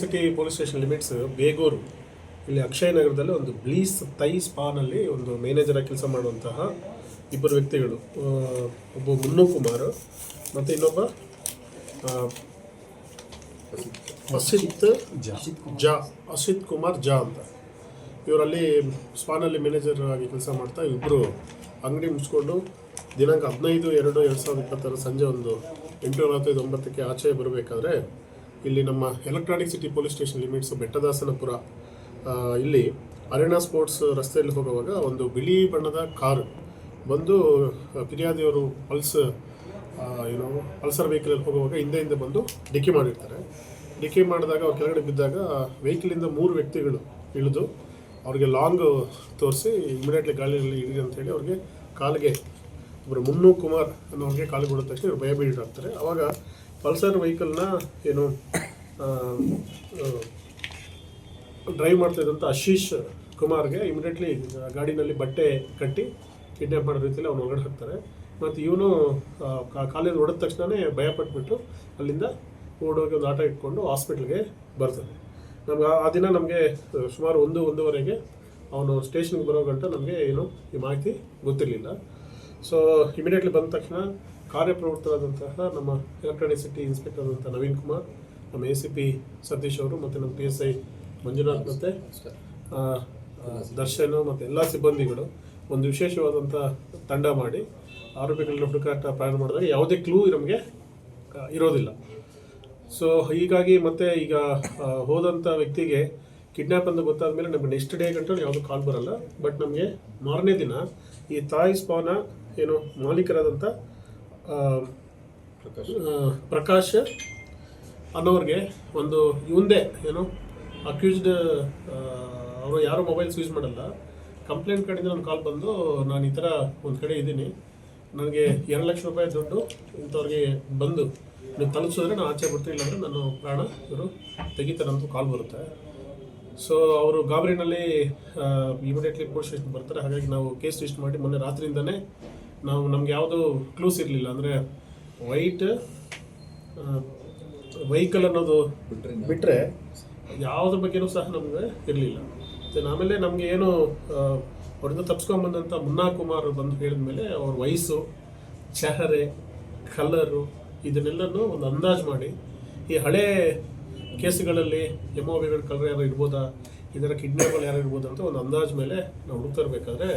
City police station limits Begur ಇಲ್ಲಿ ಅಕ್ಷಯ ನಗರದಲ್ಲಿ ಒಂದು ಬ್ಲೀಸ್ ತೈ ಸ್ಪಾನಲ್ಲಿ ಒಂದು ಮ್ಯಾನೇಜರಾಗಿ ಕೆಲಸ ಮಾಡುವಂತಹ ಇಬ್ಬರು ವ್ಯಕ್ತಿಗಳು, ಒಬ್ಬ ಮುನ್ನು ಕುಮಾರ್ ಮತ್ತು ಇನ್ನೊಬ್ಬ ಅಸಿತ್ ಕುಮಾರ್ ಜಾ ಅಂತ. ಇವರಲ್ಲಿ ಸ್ಪಾನಲ್ಲಿ ಮ್ಯಾನೇಜರ್ ಆಗಿ ಕೆಲಸ ಮಾಡ್ತಾ ಇಬ್ಬರು ಅಂಗಡಿ ಮುಚ್ಕೊಂಡು ದಿನಾಂಕ 15/2/2020 ಸಂಜೆ ಒಂದು 8:45-9ಕ್ಕೆ ಆಚೆ ಬರಬೇಕಾದ್ರೆ ಇಲ್ಲಿ ನಮ್ಮ Electronic City police station limits Bettadasanapura ಇಲ್ಲಿ ಅರೆನಾ ಸ್ಪೋರ್ಟ್ಸ್ ರಸ್ತೆಯಲ್ಲಿ ಹೋಗುವಾಗ ಒಂದು ಬಿಳಿ ಬಣ್ಣದ ಕಾರು ಬಂದು ಫಿರ್ಯಾದಿಯವರು ಪಲ್ಸರ್ ವೆಹಿಕಲಲ್ಲಿ ಹೋಗುವಾಗ ಹಿಂದೆ ಬಂದು ಡಿಕ್ಕಿ ಮಾಡಿರ್ತಾರೆ. ಡಿಕ್ಕಿ ಮಾಡಿದಾಗ ಅವ್ರು ಕೆಳಗಡೆ ಬಿದ್ದಾಗ ವೆಹಿಕಲಿಂದ 3 ವ್ಯಕ್ತಿಗಳು ಇಳಿದು ಅವ್ರಿಗೆ ಲಾಂಗ್ ತೋರಿಸಿ ಇಮಿಡಿಯೇಟ್ಲಿ ಗಾಳಿಯಲ್ಲಿ ಇಡಿ ಅಂತೇಳಿ ಅವ್ರಿಗೆ ಕಾಲಿಗೆ ಒಬ್ಬರು ಮುನ್ನು ಕುಮಾರ್ ಅನ್ನೋರಿಗೆ ಕಾಲಿಗೆ ಹೊಡೆದ ತಕ್ಷಣ ಇವ್ರು ಭಯ ಬೀಳಾಗ್ತಾರೆ. ಆವಾಗ ಪಲ್ಸರ್ ವೆಹಿಕಲ್ನ ಡ್ರೈವ್ ಮಾಡ್ತಾ ಇದ್ದಂಥ ಆಶೀಶ್ ಕುಮಾರ್ಗೆ ಇಮಿಡಿಯೇಟ್ಲಿ ಗಾಡಿನಲ್ಲಿ ಬಟ್ಟೆ ಕಟ್ಟಿ ಕಿಡ್ನ್ಯಾಪ್ ಮಾಡೋ ರೀತಿಯಲ್ಲಿ ಅವ್ನು ಹೊರಗಡೆ ಹಾಕ್ತಾರೆ. ಮತ್ತು ಇವನು ಕಾಲಿಂದ ಹೊಡೆದ ತಕ್ಷಣವೇ ಭಯಪಟ್ಬಿಟ್ಟು ಅಲ್ಲಿಂದ ಓಡೋಗಿ ಒಂದು ಆಟೋ ಇಟ್ಕೊಂಡು ಹಾಸ್ಪಿಟ್ಲಿಗೆ ಬರ್ತಾನೆ. ನಮ್ಗೆ ಆ ದಿನ ನಮಗೆ ಸುಮಾರು 1-1:30ಗೆ ಅವನು ಸ್ಟೇಷನ್ಗೆ ಬರೋ ಗಂಟ ನಮಗೆ ಏನು ಈ ಮಾಹಿತಿ ಗೊತ್ತಿರಲಿಲ್ಲ. ಸೊ ಇಮಿಡಿಯೇಟ್ಲಿ ಬಂದ ತಕ್ಷಣ ಕಾರ್ಯಪ್ರವೃತ್ತರಾದಂತಹ ನಮ್ಮ ಎಲೆಕ್ಟ್ರಾನಿಕ್ ಸಿಟಿ ಇನ್ಸ್ಪೆಕ್ಟರ್ ಆದಂಥ ನವೀನ್ ಕುಮಾರ್, ನಮ್ಮ ACP ಸತೀಶ್ ಅವರು ಮತ್ತು ನಮ್ಮ PSI ಮಂಜುನಾಥ್ ಮತ್ತು ದರ್ಶನ್ ಮತ್ತು ಎಲ್ಲ ಸಿಬ್ಬಂದಿಗಳು ಒಂದು ವಿಶೇಷವಾದಂಥ ತಂಡ ಮಾಡಿ ಆರೋಪಿಗಳನ್ನ ಹುಡುಕಾಟ ಪ್ರಾರಂಭ ಮಾಡಿದಾಗ ಯಾವುದೇ ಕ್ಲೂ ನಮಗೆ ಇರೋದಿಲ್ಲ. ಸೊ ಹೀಗಾಗಿ ಮತ್ತೆ ಈಗ ಹೋದಂಥ ವ್ಯಕ್ತಿಗೆ ಕಿಡ್ನ್ಯಾಪ್ ಅಂತ ಗೊತ್ತಾದ ಮೇಲೆ ನಮಗೆ ನೆಕ್ಸ್ಟ್ ಡೇ ಗಂಟೆ ಯಾವುದೂ ಕಾಲ್ ಬರಲ್ಲ. ಬಟ್ ನಮಗೆ ಮಾರನೇ ದಿನ ಈ ತಾಯಿ ಸ್ಪಾನ ಏನು ಮಾಲೀಕರಾದಂಥ ಪ್ರಕಾಶ್ ಅನ್ನೋರಿಗೆ ಒಂದು ಇವಂದೇ ಏನು ಅಕ್ಯೂಸ್ಡ್ ಅವರು ಯಾರೂ ಮೊಬೈಲ್ಸ್ ಯೂಸ್ ಮಾಡಲ್ಲ, ಕಂಪ್ಲೇಂಟ್ ಕಡೆಯಿಂದ ನನ್ನ ಕಾಲ್ ಬಂದು ನಾನು ಈ ಥರ ಒಂದು ಕಡೆ ಇದ್ದೀನಿ, ನನಗೆ 2 ಲಕ್ಷ ರೂಪಾಯಿ ದುಡ್ಡು ಇಂಥವ್ರಿಗೆ ಬಂದು ನೀವು ತಲುಪಿಸಿದ್ರೆ ನಾನು ಆಚೆ ಬರ್ತೀನಿ, ಇಲ್ಲಾಂದರೆ ನನ್ನ ಪ್ರಾಣ ಇವರು ತೆಗಿತಾರಂತ ಕಾಲ್ ಬರುತ್ತೆ. ಸೊ ಅವರು ಗಾಬರಿನಲ್ಲಿ ಇಮಿಡಿಯೇಟ್ಲಿ ಪೊಲೀಸ್ ಸ್ಟೇಷನ್ ಬರ್ತಾರೆ. ಹಾಗಾಗಿ ನಾವು ಕೇಸ್ ರಿಜಿಸ್ಟರ್ ಮಾಡಿ ಮೊನ್ನೆ ರಾತ್ರಿಯಿಂದನೇ ನಮ್ಗೆ ಯಾವುದೂ ಕ್ಲೂಸ್ ಇರಲಿಲ್ಲ. ಅಂದರೆ ವೈಟ್ ವೆಹಿಕಲ್ ಅನ್ನೋದು ಬಿಟ್ಟರೆ ಯಾವುದ್ರ ಬಗ್ಗೆಯೂ ಸಹ ನಮಗೆ ಇರಲಿಲ್ಲ. ಆಮೇಲೆ ನಮಗೆ ಏನು ಅವರಿಂದ ತಪ್ಪಿಸ್ಕೊಂಡ್ಬಂದಂಥ ಮುನ್ನಾ ಕುಮಾರ್ ಬಂದು ಹೇಳಿದ ಮೇಲೆ ಅವ್ರ ವಯಸ್ಸು, ಚೆಹರೆ, ಕಲರು ಇದನ್ನೆಲ್ಲನೂ ಒಂದು ಅಂದಾಜು ಮಾಡಿ ಈ ಹಳೇ ಕೇಸುಗಳಲ್ಲಿ MOVಗಳು ಕಲರ್ ಯಾರು ಇರ್ಬೋದಾ, ಇದರ ಕಿಡ್ನ್ಯಾಪ್ಗಳು ಯಾರು ಇರ್ಬೋದು ಅಂತ ಒಂದು ಅಂದಾಜು ಮೇಲೆ ನಾವು ಹುಡುಕ್ತಾ ಇರಬೇಕಾದ್ರೆ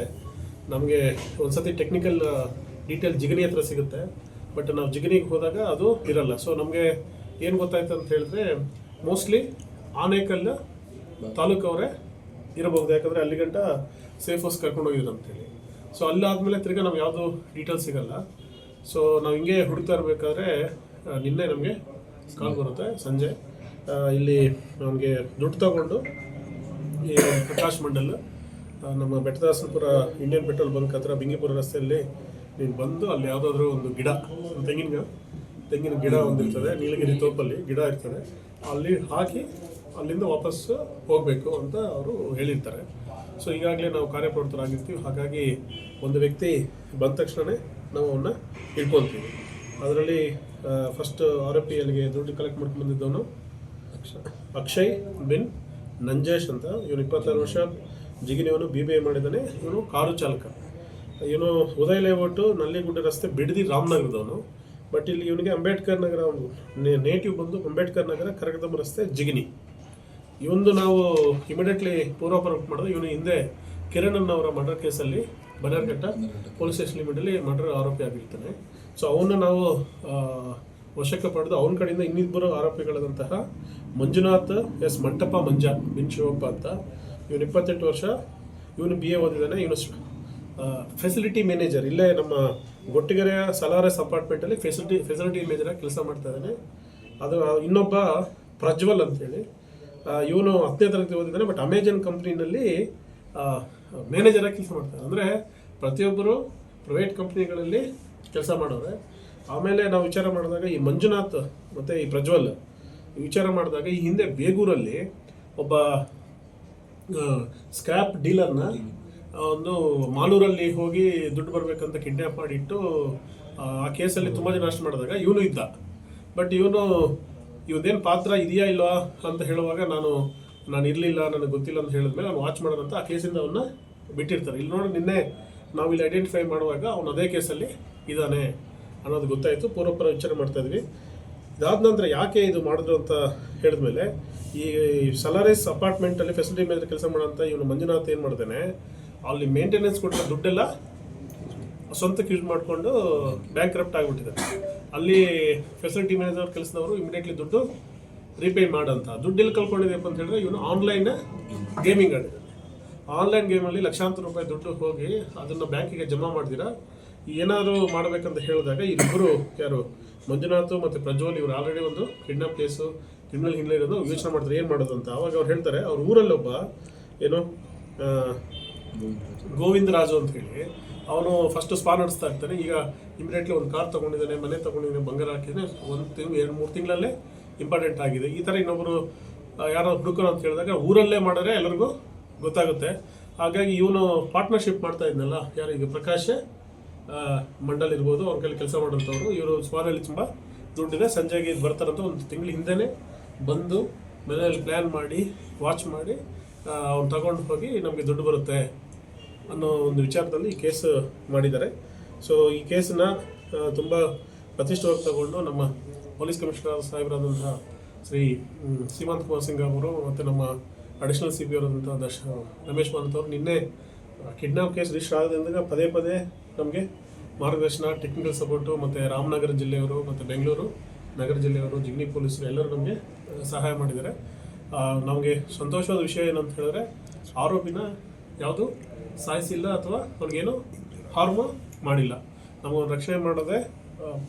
ನಮಗೆ ಒಂದು ಸತಿ ಟೆಕ್ನಿಕಲ್ ಡೀಟೇಲ್ ಜಿಗಣಿ ಹತ್ರ ಸಿಗುತ್ತೆ. ಬಟ್ ನಾವು ಜಿಗಣಿಗೆ ಹೋದಾಗ ಅದು ಇರಲ್ಲ. ಸೊ ನಮಗೆ ಏನು ಗೊತ್ತಾಯ್ತು ಅಂತ ಹೇಳಿದ್ರೆ ಮೋಸ್ಟ್ಲಿ ಆನೇಕಲ್ ತಾಲೂಕವರೇ ಇರಬಹುದು, ಯಾಕಂದರೆ ಅಲ್ಲಿ ಗಂಟ ಸೇಫ್ ಹೌಸ್ ಕರ್ಕೊಂಡು ಹೋಗಿದ್ರು ಅಂತೇಳಿ. ಸೊ ಅಲ್ಲಾದಮೇಲೆ ತಿರ್ಗಿ ನಾವು ಯಾವುದೂ ಡೀಟೇಲ್ಸ್ ಸಿಗಲ್ಲ. ಸೊ ನಾವು ಹಿಂಗೆ ಹುಡುಕ್ತಾ ಇರಬೇಕಾದ್ರೆ ನಿನ್ನೆ ನಮಗೆ ಕಾಲ್ ಬರುತ್ತೆ ಸಂಜೆ, ಇಲ್ಲಿ ನಮಗೆ ದುಡ್ಡು ತಗೊಂಡು ಈ ಪ್ರಕಾಶ್ ಮಂಡಲ್ ನಮ್ಮ ಬೆಟ್ಟದಾಸನಪುರ ಇಂಡಿಯನ್ ಪೆಟ್ರೋಲ್ ಬಂಕ್ ಹತ್ರ ಬಿಂಗಿಪುರ ರಸ್ತೆಯಲ್ಲಿ ನೀನು ಬಂದು ಅಲ್ಲಿ ಯಾವುದಾದ್ರೂ ಒಂದು ಗಿಡ, ತೆಂಗಿನ ಗಿಡ ಒಂದಿರ್ತದೆ, ನೀಲಗಿರಿ ತೋಪಲ್ಲಿ ಗಿಡ ಇರ್ತದೆ, ಅಲ್ಲಿ ಹಾಕಿ ಅಲ್ಲಿಂದ ವಾಪಸ್ ಹೋಗಬೇಕು ಅಂತ ಅವರು ಹೇಳಿರ್ತಾರೆ. ಸೊ ಈಗಾಗಲೇ ನಾವು ಕಾರ್ಯಪ್ರವೃತ್ತರಾಗಿರ್ತೀವಿ. ಹಾಗಾಗಿ ಒಂದು ವ್ಯಕ್ತಿ ಬಂದ ತಕ್ಷಣವೇ ನಾವು ಅವನ್ನ ಇಟ್ಕೊತೀವಿ. ಅದರಲ್ಲಿ ಫಸ್ಟ್ ಆರೋಪಿ ಅಲ್ಲಿಗೆ ದುಡ್ಡು ಕಲೆಕ್ಟ್ ಮಾಡ್ಕೊಂಡು ಬಂದಿದ್ದವನು ಅಕ್ಷಯ್ ಬಿನ್ ನಂಜೇಶ್ ಅಂತ. ಇವನು 26 ವರ್ಷ, ಜಿಗಿನಿಯವನು BBA ಮಾಡಿದ್ದಾನೆ. ಇವನು ಕಾರು ಚಾಲಕ. ಇವನು ಉದಯ ಲೇಔಟು ನಲ್ಲಿಗುಡ್ಡ ರಸ್ತೆ ಬಿಡದಿ ರಾಮನಗರದವನು. ಬಟ್ ಇಲ್ಲಿ ಇವನಿಗೆ ಅಂಬೇಡ್ಕರ್ ನಗರ, ನೇಟಿವ್ ಬಂದು ಅಂಬೇಡ್ಕರ್ ನಗರ ಕರಗದಮ್ಮ ರಸ್ತೆ ಜಿಗಿನಿ. ಇವೊಂದು ನಾವು ಇಮಿಡಿಯೇಟ್ಲಿ ಪೂರ್ವಾಪರ ಮಾಡಿದ್ರೆ ಇವನು ಹಿಂದೆ ಕಿರಣ್ ಅವರ ಮರ್ಡರ್ ಕೇಸಲ್ಲಿ ಬನ್ನೇರುಘಟ್ಟ ಪೊಲೀಸ್ ಸ್ಟೇಷನ್ ಲಿಮಿಟಲ್ಲಿ ಮರ್ಡರ್ ಆರೋಪಿ ಆಗಿರ್ತಾನೆ. ಸೊ ಅವನ್ನ ನಾವು ವಶಕ್ಕೆ ಪಡೆದು ಅವನ ಕಡೆಯಿಂದ ಇನ್ನಿಬ್ಬರು ಆರೋಪಿಗಳಾದಂತಹ ಮಂಜುನಾಥ್ ಮಂಟಪ ಬಿನ್ ಶಿವಪ್ಪ ಅಂತ. ಇವನು 28 ವರ್ಷ, ಇವನು BA ಓದಿದ್ದಾನೆ. ಇವನು ಫೆಸಿಲಿಟಿ ಮ್ಯಾನೇಜರ್, ಇಲ್ಲೇ ನಮ್ಮ ಗೊಟ್ಟಿಗೆರೆಯ ಸಲಾರಸ್ ಅಪಾರ್ಟ್ಮೆಂಟಲ್ಲಿ ಫೆಸಿಲಿಟಿ ಮ್ಯಾನೇಜರಾಗಿ ಕೆಲಸ ಮಾಡ್ತಾ ಇದ್ದಾನೆ. ಅದು ಇನ್ನೊಬ್ಬ ಪ್ರಜ್ವಲ್ ಅಂತೇಳಿ, ಇವನು 10ನೇ ತರಗತಿ ಓದಿದ್ದಾನೆ. ಬಟ್ ಅಮೆಜಾನ್ ಕಂಪ್ನಿನಲ್ಲಿ ಮ್ಯಾನೇಜರಾಗಿ ಕೆಲಸ ಮಾಡ್ತಾರೆ. ಅಂದರೆ ಪ್ರತಿಯೊಬ್ಬರು ಪ್ರೈವೇಟ್ ಕಂಪ್ನಿಗಳಲ್ಲಿ ಕೆಲಸ ಮಾಡೋರೆ. ಆಮೇಲೆ ನಾವು ವಿಚಾರ ಮಾಡಿದಾಗ ಈ ಮಂಜುನಾಥ್ ಮತ್ತು ಈ ಪ್ರಜ್ವಲ್ ವಿಚಾರ ಮಾಡಿದಾಗ ಈ ಹಿಂದೆ ಬೇಗೂರಲ್ಲಿ ಒಬ್ಬ ಸ್ಕ್ರ್ಯಾಪ್ ಡೀಲರ್ನ ಒಂದು ಮಾಲೂರಲ್ಲಿ ಹೋಗಿ ದುಡ್ಡು ಬರಬೇಕಂತ ಕಿಡ್ನ್ಯಾಪ್ ಮಾಡಿಟ್ಟು ಆ ಕೇಸಲ್ಲಿ ತುಂಬ ಜನ ಅರೆಸ್ಟ್ ಮಾಡಿದಾಗ ಇವನು ಇದ್ದ. ಬಟ್ ಇವನು ಇವನೇನು ಪಾತ್ರ ಇದೆಯಾ ಇಲ್ವಾ ಅಂತ ಹೇಳುವಾಗ ನಾನು ಇರಲಿಲ್ಲ, ನನಗೆ ಗೊತ್ತಿಲ್ಲ ಅಂತ ಹೇಳಿದ್ಮೇಲೆ ಅವ್ನು ವಾಚ್ ಮಾಡೋದಂತ ಆ ಕೇಸಿಂದ ಅವನ್ನ ಬಿಟ್ಟಿರ್ತಾರೆ. ಇಲ್ಲಿ ನೋಡಿ ನಿನ್ನೆ ನಾವು ಇಲ್ಲಿ ಐಡೆಂಟಿಫೈ ಮಾಡುವಾಗ ಅವನು ಅದೇ ಕೇಸಲ್ಲಿ ಇದ್ದಾನೆ ಅನ್ನೋದು ಗೊತ್ತಾಯಿತು. ಪೂರ್ವಪರ ವಿಚಾರ ಮಾಡ್ತಾ ಇದ್ವಿ. ಇದಾದ ನಂತರ ಯಾಕೆ ಇದು ಮಾಡಿದ್ರು ಅಂತ ಹೇಳಿದ್ಮೇಲೆ ಈ ಸಲಾರಿಸ್ ಅಪಾರ್ಟ್ಮೆಂಟಲ್ಲಿ ಫೆಸಿಲಿಟಿ ಮೇಲೆ ಕೆಲಸ ಮಾಡೋಂಥ ಇವನು ಮಂಜುನಾಥ್ ಏನು ಮಾಡ್ತಾನೆ, ಅಲ್ಲಿ ಮೇಂಟೆನೆನ್ಸ್ ಕೊಟ್ಟಿರೋ ದುಡ್ಡೆಲ್ಲ ಸ್ವಂತಕ್ಕೆ ಯೂಸ್ ಮಾಡಿಕೊಂಡು ಬ್ಯಾಂಕ್ ಕರಪ್ಟ್ ಆಗಿಬಿಟ್ಟಿದ್ದಾರೆ. ಅಲ್ಲಿ ಫೆಸಿಲಿಟಿ ಮ್ಯಾನೇಜರ್ ಕೆಲಸದವರು ಇಮಿಡಿಯೇಟ್ಲಿ ದುಡ್ಡು ರೀಪೇ ಮಾಡಂತ ದುಡ್ಡು ಎಲ್ಲಿ ಕಳ್ಕೊಂಡಿದೆಯಪ್ಪ ಅಂತ ಹೇಳಿದ್ರೆ ಇವನು ಆನ್ಲೈನ್ ಗೇಮಿಂಗ್ ಆಡಿದ್ದಾನೆ. ಆನ್ಲೈನ್ ಗೇಮಲ್ಲಿ ಲಕ್ಷಾಂತರ ರೂಪಾಯಿ ದುಡ್ಡು ಹೋಗಿ ಅದನ್ನು ಬ್ಯಾಂಕಿಗೆ ಜಮಾ ಮಾಡ್ದಿರಾ ಏನಾದರೂ ಮಾಡಬೇಕಂತ ಹೇಳಿದಾಗ ಇಬ್ಬರು ಯಾರು ಮಂಜುನಾಥ್ ಮತ್ತು ಪ್ರಜ್ವಲ್ ಇವರು ಆಲ್ರೆಡಿ ಒಂದು ಕಿಡ್ನಾಪ್ ಕೇಸು ಕ್ರಿಮಿನಲ್ ಹಿನ್ನೆಲೆ ಇರೋದು ಯೋಚನೆ ಮಾಡ್ತಾರೆ ಏನು ಮಾಡೋದು ಅಂತ. ಅವಾಗ ಅವ್ರು ಹೇಳ್ತಾರೆ ಅವ್ರ ಊರಲ್ಲೊಬ್ಬ ಏನು ಗೋವಿಂದ ರಾಜು ಅಂತ ಹೇಳಿ ಅವನು ಫಸ್ಟ್ ಸ್ಪಾ ನಡೆಸ್ತಾ ಇರ್ತಾನೆ. ಈಗ ಇಮಿಡಿಯೇಟ್ಲಿ ಒಂದು ಕಾರ್ ತೊಗೊಂಡಿದ್ದಾನೆ, ಮನೆ ತೊಗೊಂಡಿದ್ದಾನೆ, ಬಂಗಾರ ಹಾಕಿದ್ದಾನೆ. 2-3 ತಿಂಗಳಲ್ಲೇ ಇಂಪಾರ್ಟೆಂಟ್ ಆಗಿದೆ. ಈ ಥರ ಇನ್ನೊಬ್ಬರು ಯಾರೋ ಹುಡುಕರು ಅಂತ ಹೇಳಿದಾಗ ಊರಲ್ಲೇ ಮಾಡಿದ್ರೆ ಎಲ್ಲರಿಗೂ ಗೊತ್ತಾಗುತ್ತೆ. ಹಾಗಾಗಿ ಇವನು ಪಾರ್ಟ್ನರ್ಶಿಪ್ ಮಾಡ್ತಾ ಇದ್ನಲ್ಲ, ಯಾರು ಈಗ ಪ್ರಕಾಶ್ ಮಂಡಲ್ ಇರ್ಬೋದು, ಅವ್ರ ಕೈಲಿ ಕೆಲಸ ಮಾಡೋಂಥವ್ರು. ಇವರು ಸ್ಪಾನಲ್ಲಿ ತುಂಬ ದುಡ್ಡಿದೆ, ಸಂಜೆಗೆ ಇದು ಬರ್ತಾರಂತ ಒಂದು ತಿಂಗಳ ಹಿಂದೆನೇ ಬಂದು ಮನೆಯಲ್ಲಿ ಪ್ಲ್ಯಾನ್ ಮಾಡಿ ವಾಚ್ ಮಾಡಿ ಅವ್ನು ತಗೊಂಡು ಹೋಗಿ ನಮಗೆ ದುಡ್ಡು ಬರುತ್ತೆ ಅನ್ನೋ ಒಂದು ವಿಚಾರದಲ್ಲಿ ಈ ಕೇಸ್ ಮಾಡಿದ್ದಾರೆ. ಸೊ ಈ ಕೇಸನ್ನು ತುಂಬ ಪ್ರತಿಷ್ಠವಾಗಿ ತಗೊಂಡು ನಮ್ಮ ಪೊಲೀಸ್ ಕಮಿಷನರ್ ಸಾಹೇಬರಾದಂತಹ ಶ್ರೀ ಸೀಮಾಂತ್ ಕುಮಾರ್ ಸಿಂಗ್ ಅವರು ಮತ್ತು ನಮ್ಮ ಅಡಿಷನಲ್ CP ಅವರಾದಂಥ ರಮೇಶ್ ಮಾನತ್ ಅವರು ನಿನ್ನೆ ಕಿಡ್ನಾಪ್ ಕೇಸ್ ರಿಜಿಸ್ಟರ್ ಆಗೋದ್ರಿಂದ ಪದೇ ಪದೇ ನಮಗೆ ಮಾರ್ಗದರ್ಶನ, ಟೆಕ್ನಿಕಲ್ ಸಪೋರ್ಟು ಮತ್ತು ರಾಮನಗರ ಜಿಲ್ಲೆಯವರು ಮತ್ತು ಬೆಂಗಳೂರು ನಗರ ಜಿಲ್ಲೆಯವರು, ಜಿಗ್ನಿ ಪೊಲೀಸರು ಎಲ್ಲರೂ ನಮಗೆ ಸಹಾಯ ಮಾಡಿದ್ದಾರೆ. ನಮಗೆ ಸಂತೋಷವಾದ ವಿಷಯ ಏನಂತ ಹೇಳಿದ್ರೆ ಆರೋಪಿನ ಯಾವುದು ಸಾಯಿಸಿಲ್ಲ ಅಥವಾ ಅವ್ರಿಗೇನು ಹಾರ್ಮ್ ಮಾಡಿಲ್ಲ. ನಮಗೆ ರಕ್ಷಣೆ ಮಾಡೋದೇ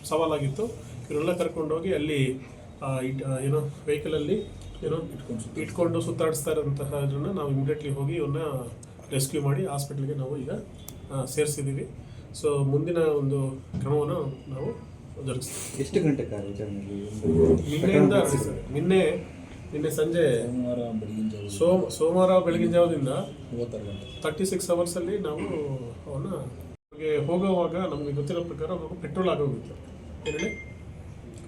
ಸವಾಲಾಗಿತ್ತು. ಇವರೆಲ್ಲ ಕರ್ಕೊಂಡೋಗಿ ಅಲ್ಲಿ ಏನೋ ವೆಹಿಕಲಲ್ಲಿ ಏನೋ ಇಟ್ಕೊಂಡು ಸುತ್ತಾಡಿಸ್ತಾ ಇರೋಂತಹ ಇದನ್ನು ನಾವು ಇಮಿಡಿಯೇಟ್ಲಿ ಹೋಗಿ ಇವನ್ನ ರೆಸ್ಕ್ಯೂ ಮಾಡಿ ಹಾಸ್ಪಿಟ್ಲಿಗೆ ನಾವು ಈಗ ಸೇರಿಸಿದ್ದೀವಿ. ಸೊ ಮುಂದಿನ ಒಂದು ಕ್ರಮವನ್ನು ನಾವು ಜರುಗಿಸ್ತೀವಿ. ಎಷ್ಟು ಗಂಟೆ ನಿನ್ನೆ ಸಂಜೆ ಸೋಮವಾರ ಬೆಳಗಿನ ಜಾವದಿಂದ 36 ಅವರ್ಸಲ್ಲಿ ನಾವು ಅವನ್ನ ಹೋಗುವಾಗ ನಮಗೆ ಗೊತ್ತಿರೋ ಪ್ರಕಾರ ಪೆಟ್ರೋಲ್ ಆಗೋಗಿತ್ತು. ಹೇಳಿ,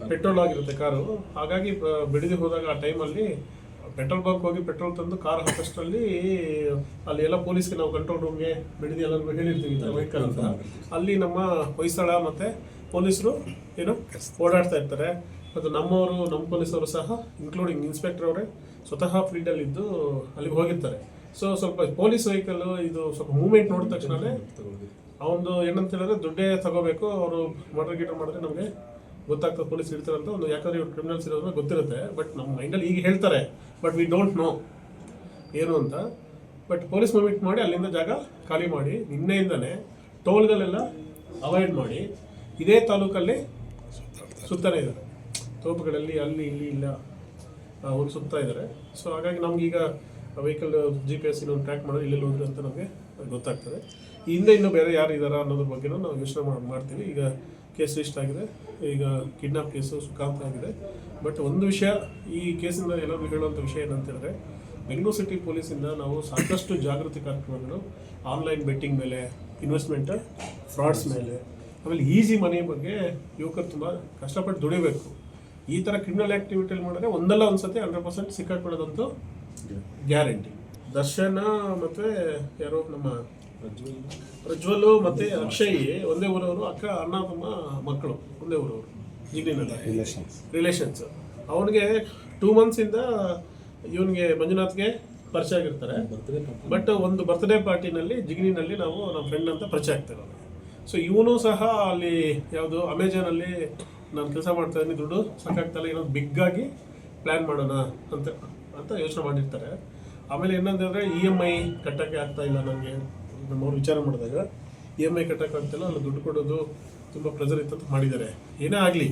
ಪೆಟ್ರೋಲ್ ಆಗಿರುತ್ತೆ ಕಾರು. ಹಾಗಾಗಿ ಬಿಡದಿ ಹೋದಾಗ ಆ ಟೈಮಲ್ಲಿ ಪೆಟ್ರೋಲ್ ಬಂಕ್ ಹೋಗಿ ಪೆಟ್ರೋಲ್ ತಂದು ಕಾರ್ ಹಾಕೋಷ್ಟರಲ್ಲಿ ಅಲ್ಲಿ ಎಲ್ಲ ಪೊಲೀಸ್ಗೆ ನಾವು ಕಂಟ್ರೋಲ್ ರೂಮ್ಗೆ ಬಿಡದಿ ಎಲ್ಲರಿಗೂ ಹೇಳಿರ್ತೀವಿ ವೆಹಿಕಲ್ ಅಂತ. ಅಲ್ಲಿ ನಮ್ಮ ಹೊಯ್ಸಳ ಮತ್ತು ಪೊಲೀಸರು ಏನು ಓಡಾಡ್ತಾ ಇರ್ತಾರೆ. ಮತ್ತು ನಮ್ಮ ಪೊಲೀಸವರು ಸಹ ಇನ್ಕ್ಲೂಡಿಂಗ್ ಇನ್ಸ್ಪೆಕ್ಟರ್ ಅವರೇ ಸ್ವತಃ ಫೀಲ್ಡಲ್ಲಿದ್ದು ಅಲ್ಲಿಗೆ ಹೋಗಿರ್ತಾರೆ. ಸೊ ಸ್ವಲ್ಪ ಪೊಲೀಸ್ ವೆಹಿಕಲ್ ಇದು ಸ್ವಲ್ಪ ಮೂವ್ಮೆಂಟ್ ನೋಡಿದ ತಕ್ಷಣವೇ ಅವನು ಏನಂತ ಹೇಳಿದ್ರೆ ದುಡ್ಡೇ ತಗೋಬೇಕು, ಅವರು ಮರ್ಡರ್ ಮಾಡಿದ್ರೆ ನಮಗೆ ಗೊತ್ತಾಗ್ತದೆ ಪೊಲೀಸ್ ಇರ್ತಾರಂತ ಒಂದು. ಯಾಕಂದರೆ ಇವ್ರು ಕ್ರಿಮಿನಲ್ಸ್ ಇರೋದ್ರೆ ಗೊತ್ತಿರುತ್ತೆ. ಬಟ್ ನಮ್ಮ ಮೈಂಡಲ್ಲಿ ಈಗ ಹೇಳ್ತಾರೆ, ಬಟ್ ವಿ ಡೋಂಟ್ ನೋ ಏನು ಅಂತ. ಬಟ್ ಪೊಲೀಸ್ ಮೂವ್ಮೆಂಟ್ ಮಾಡಿ ಅಲ್ಲಿಂದ ಜಾಗ ಖಾಲಿ ಮಾಡಿ ನಿನ್ನೆಯಿಂದನೇ ಟೋಲ್ಗಳೆಲ್ಲ ಅವಾಯ್ಡ್ ಮಾಡಿ ಇದೇ ತಾಲೂಕಲ್ಲಿ ಸುತ್ತಾನೇ ಇದ್ದಾರೆ. ತೋಪುಗಳಲ್ಲಿ ಅಲ್ಲಿ ಇಲ್ಲಿ ಇಲ್ಲ ಅವ್ರು ಸುತ್ತಾ ಇದ್ದಾರೆ. ಸೊ ಹಾಗಾಗಿ ನಮಗೀಗ ವೆಹಿಕಲ್ GPS ಇನ್ನೊಂದು ಟ್ರ್ಯಾಕ್ ಮಾಡೋದು ಇಲ್ಲೆಲ್ಲಿ ಹೋದ್ರೆ ಅಂತ ನಮಗೆ ಗೊತ್ತಾಗ್ತದೆ. ಈ ಹಿಂದೆ ಇನ್ನೂ ಬೇರೆ ಯಾರು ಇದ್ದಾರಾ ಅನ್ನೋದ್ರ ಬಗ್ಗೆನೂ ನಾವು ಯೋಚನೆ ಮಾಡ್ತೀವಿ. ಈಗ ಕೇಸ್ ರಿಜಿಸ್ಟರ್ ಆಗಿದೆ, ಈಗ ಕಿಡ್ನಾಪ್ ಕೇಸು ಸುಖಾಂತ ಆಗಿದೆ. ಬಟ್ ಒಂದು ವಿಷಯ ಈ ಕೇಸಿಂದ ಎಲ್ಲರಿಗೂ ಹೇಳುವಂಥ ವಿಷಯ ಏನಂತ ಹೇಳಿದ್ರೆ, ಬೆಂಗಳೂರು ಸಿಟಿ ಪೊಲೀಸಿಂದ ನಾವು ಸಾಕಷ್ಟು ಜಾಗೃತಿ ಕಾರ್ಯಕ್ರಮಗಳು ಆನ್ಲೈನ್ ಬೆಟ್ಟಿಂಗ್ ಮೇಲೆ, ಇನ್ವೆಸ್ಟ್ಮೆಂಟ್ ಫ್ರಾಡ್ಸ್ ಮೇಲೆ, ಆಮೇಲೆ ಈಸಿ ಮನಿ ಬಗ್ಗೆ ಯುವಕರು ತುಂಬ ಕಷ್ಟಪಟ್ಟು ದುಡಿಬೇಕು. ಈ ಥರ ಕ್ರಿಮಿನಲ್ ಆ್ಯಕ್ಟಿವಿಟಿಯಲ್ಲಿ ಮಾಡಿದ್ರೆ ಒಂದಲ್ಲ ಒಂದು ಸತಿ 100% ಸಿಕ್ಕಾಕೊಳ್ಳೋದಂತೂ ಗ್ಯಾರಂಟಿ. ದರ್ಶನ ಮತ್ತು ಯಾರೋ ನಮ್ಮ ಪ್ರಜ್ವಲು ಮತ್ತು ಅಕ್ಷಯ್ ಒಂದೇ ಊರವರು, ಅಣ್ಣ ತಮ್ಮ ಮಕ್ಕಳು ಒಂದೇ ಊರವರು, ಜಿಗ್ನಿನಲ್ಲಿ ರಿಲೇಷನ್ಸ್. ಅವನಿಗೆ 2 ಮಂತ್ಸಿಂದ ಇವನಿಗೆ ಮಂಜುನಾಥ್ಗೆ ಪರಿಚಯ ಆಗಿರ್ತಾರೆ. ಬಟ್ ಒಂದು ಬರ್ತ್ಡೇ ಪಾರ್ಟಿನಲ್ಲಿ ಜಿಗ್ನಿನಲ್ಲಿ ನಾವು ನಮ್ಮ ಫ್ರೆಂಡ್ ಅಂತ ಪರಿಚಯ ಆಗ್ತಾರೆ. ಸೊ ಇವನು ಸಹ ಅಲ್ಲಿ ಯಾವುದು ಅಮೆಜಾನಲ್ಲಿ ನಾನು ಕೆಲಸ ಮಾಡ್ತಾ ಇದ್ದೀನಿ, ದುಡ್ಡು ಸಾಕಾಗ್ತಲ್ಲ, ಏನೊಂದು ಬಿಗ್ಗಾಗಿ ಪ್ಲ್ಯಾನ್ ಮಾಡೋಣ ಅಂತ ಯೋಚನೆ ಮಾಡಿರ್ತಾರೆ. ಆಮೇಲೆ ಏನಂತಂದರೆ EMI ಕಟ್ಟೋಕ್ಕೆ ಆಗ್ತಾ ಇಲ್ಲ ನನಗೆ, ನಮ್ಮವ್ರು ವಿಚಾರ ಮಾಡಿದಾಗ EMI ಕಟ್ಟೋಕ್ಕೆ ಆಗ್ತಾಯಿಲ್ಲ, ಅಲ್ಲಿ ದುಡ್ಡು ಕೊಡೋದು ತುಂಬ ಪ್ರೆಸರ್ ಇತ್ತು ಅಂತ ಮಾಡಿದ್ದಾರೆ. ಏನೇ ಆಗಲಿ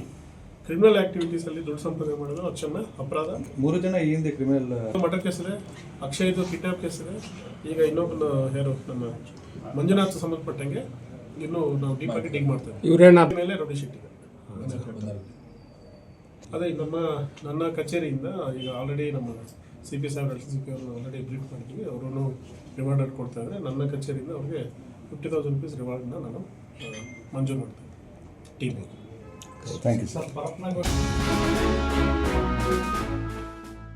ಕ್ರಿಮಿನಲ್ ಆ್ಯಕ್ಟಿವಿಟೀಸಲ್ಲಿ ದುಡ್ಡು ಸಂಪಾದನೆ ಮಾಡೋದು ಅಕ್ಷಮ್ಯ ಅಪರಾಧ. 3 ಜನ ಈ ಹಿಂದೆ ಕ್ರಿಮಿನಲ್ ಮರ್ಡರ್ ಕೇಸ್ ಇದೆ, ಅಕ್ಷಯ್ದು ಕಿಡ್ನಾಪ್ ಕೇಸ್ ಇದೆ. ಈಗ ಇನ್ನೊಬ್ಬನ ಯಾರು ನಮ್ಮ ಮಂಜುನಾಥ್ ಸಂಬಂಧಪಟ್ಟಂಗೆ ಇನ್ನೂ ನಾವು ಡೀಪಾಗಿ ಡಿಗ್ ಮಾಡ್ತೇವೆ. ಇವರೇನ ಮೇಲೆ ರೌಡಿ ಶೀಟ್ ಇದೆ. ಅದೇ ನನ್ನ ಕಚೇರಿಯಿಂದ ಈಗ ಆಲ್ರೆಡಿ ನಮ್ಮ CP ಸಾಹೇಬ್ CP ಅವರು ಆಲ್ರೆಡಿ ಬ್ರೀಫ್ ಮಾಡಿದ್ವಿ. ಅವರು ರಿವಾರ್ಡ್ ಕೊಡ್ತಾ ಇದ್ದಾರೆ. ನನ್ನ ಕಚೇರಿಯಿಂದ ಅವ್ರಿಗೆ 50,000 ರೂಪೀಸ್ ರಿವಾರ್ಡ್ನ ನಾನು ಮಂಜೂರು ಮಾಡ್ತೇನೆ ಟೀಮಿಗೆ. Thank you sir.